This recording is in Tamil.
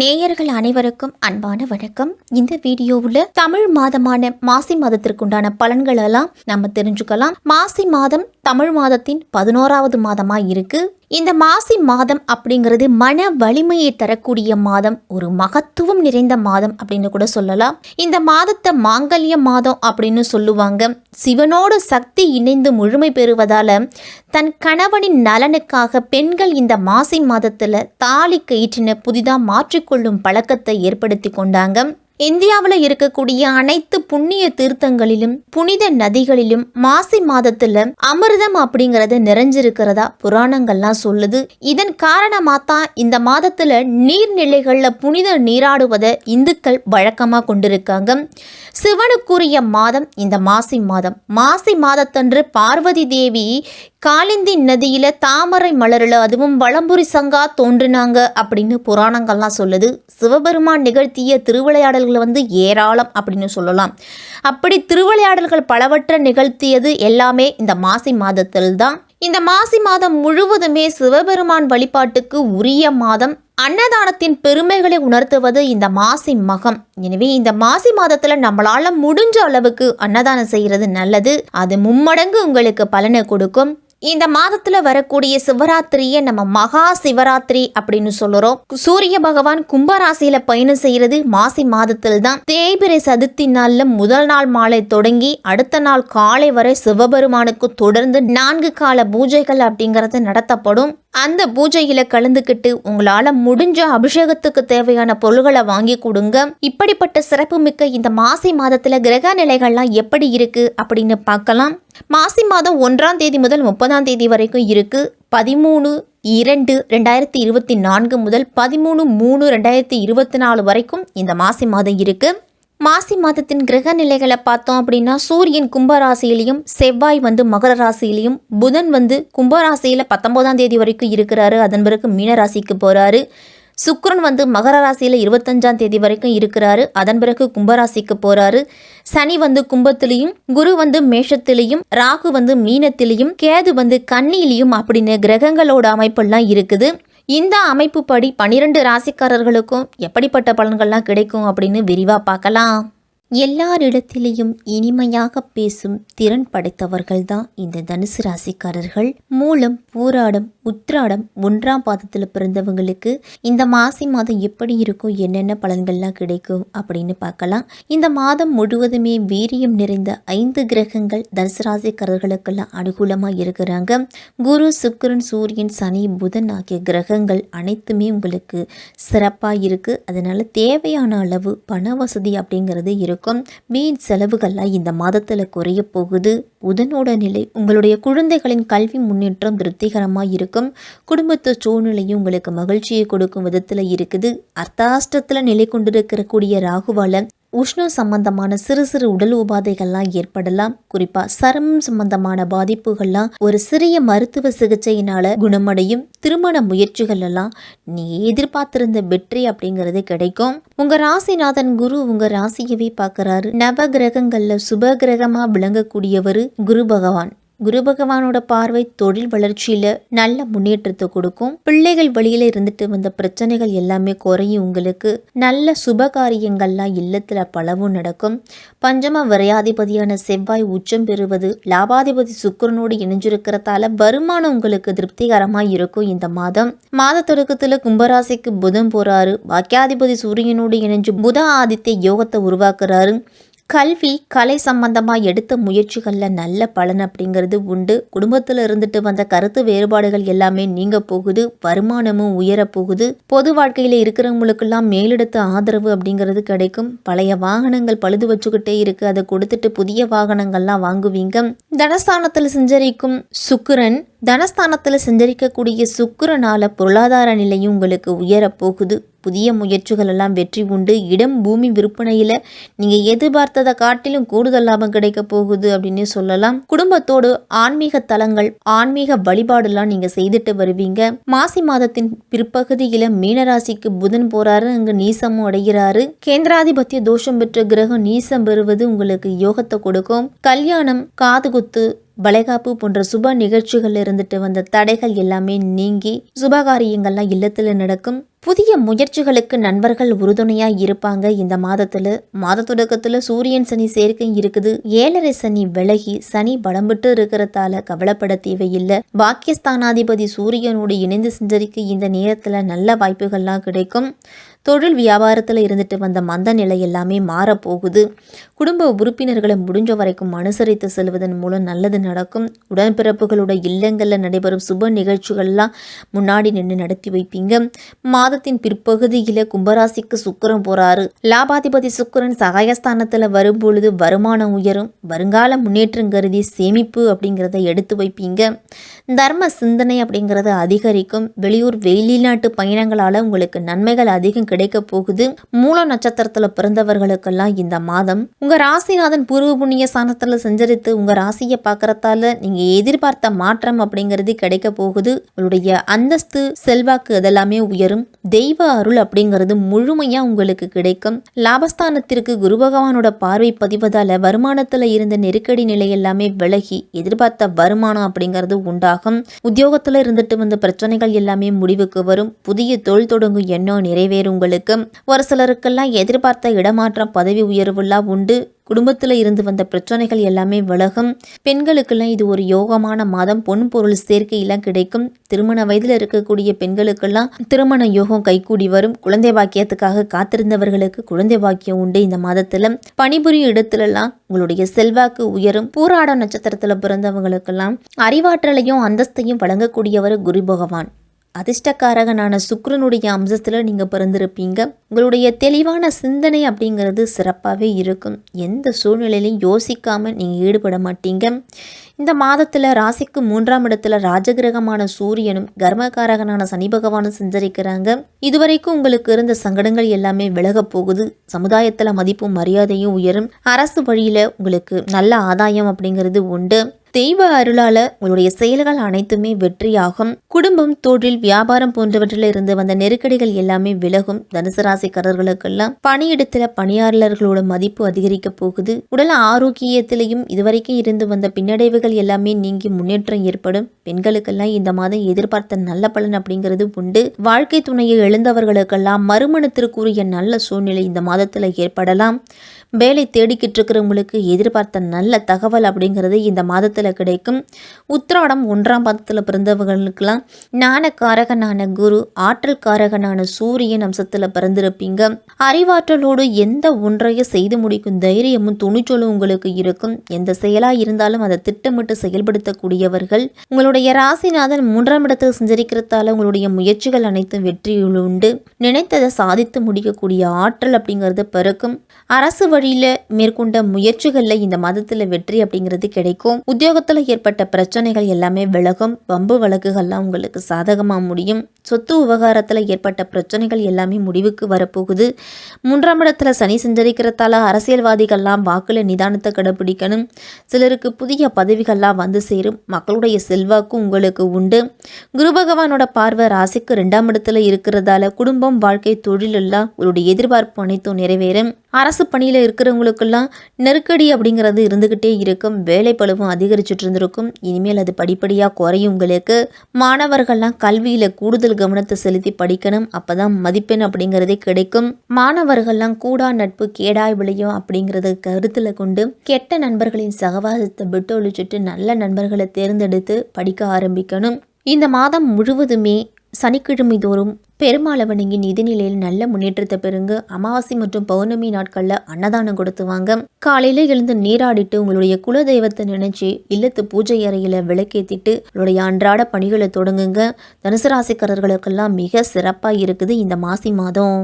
நேயர்கள் அனைவருக்கும் அன்பான வணக்கம். இந்த வீடியோவில் தமிழ் மாதமான மாசி மாதத்திற்குண்டான பலன்கள் எல்லாம் நம்ம தெரிஞ்சுக்கலாம். மாசி மாதம் தமிழ் மாதத்தின் 11வது மாதமா இருக்கு. இந்த மாசி மாதம் அப்படிங்கிறது மன வலிமையை தரக்கூடிய மாதம், ஒரு மகத்துவம் நிறைந்த மாதம் அப்படின்னு கூட சொல்லலாம். இந்த மாதத்தை மாங்கல்ய மாதம் அப்படின்னு சொல்லுவாங்க. சிவனோடு சக்தி இணைந்து முழுமை பெறுவதால தன் கணவனின் நலனுக்காக பெண்கள் இந்த மாசி மாதத்துல தாலி கயிற்றின புதிதாக மாற்றிக்கொள்ளும் பழக்கத்தை ஏற்படுத்தி கொண்டாங்க. இந்தியாவில் இருக்கக்கூடிய அனைத்து புண்ணிய தீர்த்தங்களிலும் புனித நதிகளிலும் மாசி மாதத்துல அமிர்தம் அப்படிங்கறது நிறைஞ்சிருக்கிறதா புராணங்கள்லாம் சொல்லுது. இதன் காரணமாக தான் இந்த மாதத்துல நீர்நிலைகள்ல புனித நீராடுவதை இந்துக்கள் வழக்கமா கொண்டிருக்காங்க. சிவனுக்குரிய மாதம் இந்த மாசி மாதம். மாசி மாதத்தன்று பார்வதி தேவி காலிந்தி நதியில தாமரை மலரில் அதுவும் வலம்புரி சங்கா தோன்றினாங்க அப்படின்னு புராணங்கள்லாம் சொல்லுது. சிவபெருமான் நிகழ்த்திய திருவிளையாடல்கள் ஏராளம் அப்படின்னு சொல்லலாம். அப்படி திருவிளையாடல்கள் பலவற்றை நிகழ்த்தியது எல்லாமே இந்த மாசி மாதத்தில் தான். இந்த மாசி மாதம் முழுவதுமே சிவபெருமான் வழிபாட்டுக்கு உரிய மாதம். அன்னதானத்தின் பெருமைகளை உணர்த்துவது இந்த மாசி மகம். எனவே இந்த மாசி மாதத்துல நம்மளால முடிஞ்ச அளவுக்கு அன்னதானம் செய்யறது நல்லது. அது மும்மடங்கு உங்களுக்கு பலனை கொடுக்கும். இந்த மாதத்துல வரக்கூடிய சிவராத்திரியை நம்ம மகா சிவராத்திரி அப்படின்னு சொல்லுறோம். சூரிய பகவான் கும்பராசியில பயணம் செய்யறது மாசி மாதத்தில் தான். தேய்பிரை சதுர்த்தி நாள்ல முதல் நாள் மாலை தொடங்கி அடுத்த நாள் காலை வரை சிவபெருமானுக்கு தொடர்ந்து 4 கால பூஜைகள் அப்படிங்கறது நடத்தப்படும். அந்த பூஜையில கலந்துக்கிட்டு உங்களால முடிஞ்ச அபிஷேகத்துக்கு தேவையான பொருள்களை வாங்கி கொடுங்க. இப்படிப்பட்ட சிறப்பு மிக்க இந்த மாசி மாதத்துல கிரக நிலைகள்லாம் எப்படி இருக்கு அப்படின்னு பார்க்கலாம். மாசி மாதம் 1ஆம் தேதி முதல் 30ஆம் தேதி வரைக்கும் இருக்கு. 13/2/2024 முதல் 13/3/2024 வரைக்கும் இந்த மாசி மாதம் இருக்கு. மாசி மாதத்தின் கிரக நிலைகளை பார்த்தோம் அப்படின்னா சூரியன் கும்பராசியிலையும், செவ்வாய் மகர ராசியிலையும், புதன் கும்பராசியில 19ஆம் தேதி வரைக்கும் இருக்கிறாரு. அதன் பிறகு மீன ராசிக்கு போறாரு. சுக்கிரன் மகர ராசியில 25ஆம் தேதி வரைக்கும் இருக்கிறாரு. அதன் பிறகு கும்பராசிக்கு போறாரு. சனி கும்பத்திலையும், குரு மேஷத்திலையும், ராகு மீனத்திலையும், கேது கன்னியிலையும் அப்படின்னு கிரகங்களோட அமைப்பெல்லாம் இருக்குது. இந்த அமைப்பு படி 12 ராசிக்காரர்களுக்கும் எப்படிப்பட்ட பலன்கள்லாம் கிடைக்கும் அப்படின்னு விரிவாக பார்க்கலாம். எல்லாரிடத்திலையும் இனிமையாக பேசும் திறன் படைத்தவர்கள் தான் இந்த தனுசு ராசிக்காரர்கள். மூலம், பூராடம், உத்திராடம் 1ஆம் பாதத்தில் பிறந்தவங்களுக்கு இந்த மாசி மாதம் எப்படி இருக்கும், என்னென்ன பலன்கள்லாம் கிடைக்கும் அப்படின்னு பார்க்கலாம். இந்த மாதம் முழுவதுமே வீரியம் நிறைந்த 5 கிரகங்கள் தனுசு ராசிக்காரர்களுக்கெல்லாம் அனுகூலமாக இருக்கிறாங்க. குரு, சுக்கிரன், சூரியன், சனி, புதன் ஆகிய கிரகங்கள் அனைத்துமே உங்களுக்கு சிறப்பாக இருக்குது. அதனால் தேவையான அளவு பண வசதி அப்படிங்கிறது இருக்கும். வீண் செலவுகள்லாம் இந்த மாதத்துல குறைய போகுது. புதனோட நிலை உங்களுடைய குழந்தைகளின் கல்வி முன்னேற்றம் திருப்திகரமாக இருக்கும். குடும்பத்து சூழ்நிலையும் உங்களுக்கு மகிழ்ச்சியை கொடுக்கும் விதத்துல இருக்குது. அர்த்தாஷ்டத்துல நிலை கொண்டிருக்கக்கூடிய ராகுவால உஷ்ணம் சம்பந்தமான சிறு சிறு உடல் உபாதைகள்லாம் ஏற்படலாம். குறிப்பா சருமம் சம்பந்தமான பாதிப்புகள்லாம் ஒரு சிறிய மருத்துவ சிகிச்சையினால குணமடையும். திருமண முயற்சிகள் எல்லாம் நீ எதிர்பார்த்திருந்த வெற்றி அப்படிங்கிறது கிடைக்கும். உங்க ராசிநாதன் குரு உங்க ராசியவே பார்க்கறாரு. நவ கிரகங்கள்ல சுப கிரகமா விளங்கக்கூடியவர் குரு பகவான். குரு பகவானோட பார்வை தொழில் வளர்ச்சியில நல்ல முன்னேற்றத்தை கொடுக்கும். பிள்ளைகள் வழியில இருந்துட்டு வந்த பிரச்சனைகள் எல்லாமே குறையும். உங்களுக்கு நல்ல சுபகாரியங்கள்லாம் இல்லத்துல பலவும் நடக்கும். பஞ்சம விரையாதிபதியான செவ்வாய் உச்சம் பெறுவது லாபாதிபதி சுக்கிரனோடு இணைஞ்சிருக்கிறதால வருமானம் உங்களுக்கு திருப்திகரமா இருக்கும். இந்த மாத தொடக்கத்துல கும்பராசிக்கு புதன் போறாரு. பாக்கியாதிபதி சூரியனோடு இணைஞ்சு புத ஆதித்ய யோகத்தை உருவாக்குறாரு. கல்வி, கலை சம்பந்தமாக எடுத்த முயற்சிகளில் நல்ல பலன் அப்படிங்கிறது உண்டு. குடும்பத்தில் இருந்துட்டு வந்த கருத்து வேறுபாடுகள் எல்லாமே நீங்க போகுது. வருமானமும் உயரப்போகுது. பொது வாழ்க்கையில் இருக்கிறவங்களுக்கெல்லாம் மேலிடத்து ஆதரவு அப்படிங்கிறது கிடைக்கும். பழைய வாகனங்கள் பழுது வச்சுக்கிட்டே இருக்கு, அதை கொடுத்துட்டு புதிய வாகனங்கள்லாம் வாங்குவீங்க. தனஸ்தானத்தில் சஞ்சரிக்கும் சுக்கிரன், தனஸ்தானத்தில் சஞ்சரிக்கக்கூடிய சுக்கிரனால பொருளாதார நிலையும் உங்களுக்கு உயரப்போகுது. புதிய முயற்சிகள் எல்லாம் வெற்றி உண்டு. இடம், பூமி விற்பனையில் நீங்கள் எதிர்பார்த்ததை காட்டிலும் கூடுதல் லாபம் கிடைக்க போகுது அப்படின்னு சொல்லலாம். குடும்பத்தோடு ஆன்மீக தலங்கள், ஆன்மீக வழிபாடுலாம் நீங்கள் செய்துட்டு வருவீங்க. மாசி மாதத்தின் பிற்பகுதியில் மீனராசிக்கு புதன் போறாரு. அங்கு நீசமும் அடைகிறாரு. கேந்திராதிபத்திய தோஷம் பெற்ற கிரகம் நீசம் பெறுவது உங்களுக்கு யோகத்தை கொடுக்கும். கல்யாணம், காதுகுத்து, வளைகாப்பு போன்ற சுப நிகழ்ச்சிகள் இருந்துட்டு வந்த தடைகள் எல்லாமே நீங்கி சுபகாரியங்கள்லாம் இல்லத்தில் நடக்கும். புதிய முயற்சிகளுக்கு நண்பர்கள் உறுதுணையாக இருப்பாங்க. இந்த மாத தொடக்கத்தில் சூரியன் சனி சேர்க்கை இருக்குது. 7.5 சனி விலகி சனி பலம்பட்டு இருக்கிறதால கவலைப்பட தேவையில்லை. பாக்கியஸ்தானாதிபதி சூரியனோடு இணைந்து செஞ்சரிக்க இந்த நேரத்தில் நல்ல வாய்ப்புகள்லாம் கிடைக்கும். தொழில் வியாபாரத்தில் இருந்துட்டு வந்த மந்த நிலை எல்லாமே மாறப்போகுது. குடும்ப உறுப்பினர்களை முடிஞ்ச வரைக்கும் அனுசரித்து செல்வதன் மூலம் நல்லது நடக்கும். உடன்பிறப்புகளோட இல்லங்களில் நடைபெறும் சுப நிகழ்ச்சிகள்லாம் முன்னாடி நின்று நடத்தி வைப்பீங்க. மாதத்தின் பிற்பகுதியில் கும்பராசிக்கு சுக்கிரன் போறாரு. லாபாதிபதி சுக்கிரன் சகாயஸ்தானத்தில் வரும்பொழுது வருமானம் உயரும். வருங்கால முன்னேற்றம் கருதி சேமிப்பு அப்படிங்கிறத எடுத்து வைப்பீங்க. தர்ம சிந்தனை அப்படிங்கிறது அதிகரிக்கும். வெளியூர் வெளிநாட்டு பயணங்களால் உங்களுக்கு நன்மைகள் அதிகம் கிடைக்க போகுது. மூல நட்சத்திரத்தில் பிறந்தவர்களுக்கெல்லாம் இந்த மாதம் உங்க ராசிநாதன் பூர்வ புண்ணிய ஸ்தானத்தில் சஞ்சரித்து உங்க ராசியை பார்க்கறதால நீங்க எதிர்பார்த்த மாற்றம் அப்படிங்கிறது கிடைக்க போகுது. உங்களுடைய அந்தஸ்து செல்வாக்கு அதெல்லாமே உயரும். தெய்வ அருள் அப்படிங்கிறது முழுமையா உங்களுக்கு கிடைக்கும். லாபஸ்தானத்திற்கு குரு பகவானோட பார்வை பதிவதால வருமானத்துல இருந்த நெருக்கடி நிலை எல்லாமே விலகி எதிர்பார்த்த வருமானம் அப்படிங்கிறது உண்டாகும். உத்தியோகத்துல இருந்துட்டு வந்த பிரச்சனைகள் எல்லாமே முடிவுக்கு வரும். புதிய தொழில் தொடங்கும் எண்ணம் நிறைவேறும். உங்களுக்கு ஒரு சிலருக்கெல்லாம் எதிர்பார்த்த இடமாற்றம் பதவி உயர்வுலாம் உண்டு. குடும்பத்தில் இருந்து வந்த பிரச்சனைகள் எல்லாமே விலகும். பெண்களுக்கெல்லாம் இது ஒரு யோகமான மாதம். பொன் பொருள் சேர்க்கையெல்லாம் கிடைக்கும். திருமண வயதில் இருக்கக்கூடிய பெண்களுக்கெல்லாம் திருமண யோகம் கைகூடி வரும். குழந்தை பாக்கியத்துக்காக காத்திருந்தவர்களுக்கு குழந்தை பாக்கியம் உண்டு. இந்த மாதத்துல பணிபுரியும் இடத்துலலாம் உங்களுடைய செல்வாக்கு உயரும். பூராட நட்சத்திரத்துல பிறந்தவங்களுக்கெல்லாம் அறிவாற்றலையும் அந்தஸ்தையும் வழங்கக்கூடியவர் குரு பகவான். அதிர்ஷ்டக்காரகனான சுக்கிரனுடைய அம்சத்தில் நீங்கள் பிறந்திருப்பீங்க. உங்களுடைய தெளிவான சிந்தனை அப்படிங்கிறது சிறப்பாகவே இருக்கும். எந்த சூழ்நிலையிலையும் யோசிக்காமல் நீங்கள் ஈடுபட மாட்டீங்க. இந்த மாதத்தில் ராசிக்கு 3ஆம் இடத்துல ராஜகிரகமான சூரியனும் கர்மகாரகனான சனி பகவானும் சஞ்சரிக்கிறாங்க. இதுவரைக்கும் உங்களுக்கு இருந்த சங்கடங்கள் எல்லாமே விலக போகுது. சமுதாயத்தில் மதிப்பும் மரியாதையும் உயரும். அரசு வழியில் உங்களுக்கு நல்ல ஆதாயம் அப்படிங்கிறது உண்டு. தெய்வ அருளால உங்களுடைய செயல்கள் அனைத்துமே வெற்றியாகும். குடும்பம், தொழில், வியாபாரம் போன்றவற்றில் இருந்து வந்த நெருக்கடிகள் எல்லாமே விலகும். தனுசு ராசிக்காரர்களுக்கெல்லாம் பணியிடத்துல பணியாளர்களோட மதிப்பு அதிகரிக்க போகுது. உடல் ஆரோக்கியத்திலையும் இதுவரைக்கும் இருந்து வந்த பின்னடைவுகள் எல்லாமே நீங்கி முன்னேற்றம் ஏற்படும். பெண்களுக்கெல்லாம் இந்த மாதம் எதிர்பார்த்த நல்ல பலன் அப்படிங்கிறது உண்டு. வாழ்க்கை துணையை எழுந்தவர்களுக்கெல்லாம் மறுமணத்திற்குரிய நல்ல சூழ்நிலை இந்த மாதத்துல ஏற்படலாம். வேலை தேடிக்கிட்டு இருக்கிறவங்களுக்கு எதிர்பார்த்த நல்ல தகவல் அப்படிங்கிறது இந்த மாதத்தில் கிடைக்கும். உத்திராடம் 1ஆம் பாதத்தில் பிறந்தவர்களுக்கெல்லாம் ஞானக்காரகனான குரு, ஆற்றல் காரகனான சூரியன் அம்சத்தில் பிறந்திருப்பீங்க. அறிவாற்றலோடு எந்த ஒன்றையும் செய்து முடிக்கும் தைரியமும் துணிச்சலும் உங்களுக்கு இருக்கும். எந்த செயலாக இருந்தாலும் அதை திட்டமிட்டு செயல்படுத்தக்கூடியவர்கள். உங்களுடைய ராசிநாதன் 3ஆம் இடத்தில் சஞ்சரிக்கிறதால உங்களுடைய முயற்சிகள் அனைத்தும் வெற்றியுள் உண்டு. நினைத்ததை சாதித்து முடிக்கக்கூடிய ஆற்றல் அப்படிங்கிறது பிறக்கும். அரசு வழியில் மேற்கொண்ட முயற்சிகளில் இந்த மாதத்தில் வெற்றி அப்படிங்கிறது கிடைக்கும். உத்தியோகத்தில் ஏற்பட்ட பிரச்சனைகள் எல்லாமே விலகும். வம்பு வழக்குகள்லாம் உங்களுக்கு சாதகமாக முடியும். சொத்து விவகாரத்தில் ஏற்பட்ட பிரச்சனைகள் எல்லாமே முடிவுக்கு வரப்போகுது. 3ஆம் இடத்துல சனி சஞ்சரிக்கிறதால அரசியல்வாதிகள்லாம் வாக்குல நிதானத்தை கடைபிடிக்கணும். சிலருக்கு புதிய பதவிகள்லாம் வந்து சேரும். மக்களுடைய செல்வாக்கும் உங்களுக்கு உண்டு. குரு பகவானோட பார்வை ராசிக்கு 2ஆம் இடத்துல இருக்கிறதால குடும்பம், வாழ்க்கை, தொழில் எல்லாம் உங்களுடைய எதிர்பார்ப்பு அனைத்தும் நிறைவேறும். அரசு பணியில் இருக்கிறவங்களுக்கெல்லாம் நெருக்கடி அப்படிங்கிறது இருந்துக்கிட்டே இருக்கும். வேலை பளுவும் அதிகரிச்சுட்டு இருந்திருக்கும். இனிமேல் அது படிப்படியாக குறையும். உங்களுக்கு மாணவர்கள்லாம் கல்வியில் கூடுதல் கவனத்தை செலுத்தி படிக்கணும். அப்போதான் மதிப்பெண் அப்படிங்கிறதே கிடைக்கும். மாணவர்கள்லாம் கூடா நட்பு கேடாய் விளையும் அப்படிங்கிறத கருத்தில் கொண்டு கெட்ட நண்பர்களின் சகவாசத்தை விட்டு ஒழிச்சிட்டு நல்ல நண்பர்களை தேர்ந்தெடுத்து படிக்க ஆரம்பிக்கணும். இந்த மாதம் முழுவதுமே சனிக்கிழமை தோறும் பெருமாளை வணங்கி நிதிநிலையில் நல்ல முன்னேற்றத்தை பெறுங்க. அமாவாசை மற்றும் பௌர்ணமி நாட்களில் அன்னதானம் கொடுத்துவாங்க. காலையில் எழுந்து நீராடிட்டு உங்களுடைய குல தெய்வத்தை நினைச்சு இல்லத்து பூஜை அறையில் விளக்கேற்றிட்டு உங்களுடைய அன்றாட பணிகளை தொடங்குங்க. தனுசு ராசிக்காரர்களுக்கெல்லாம் மிக சிறப்பாக இருக்குது இந்த மாசி மாதம்.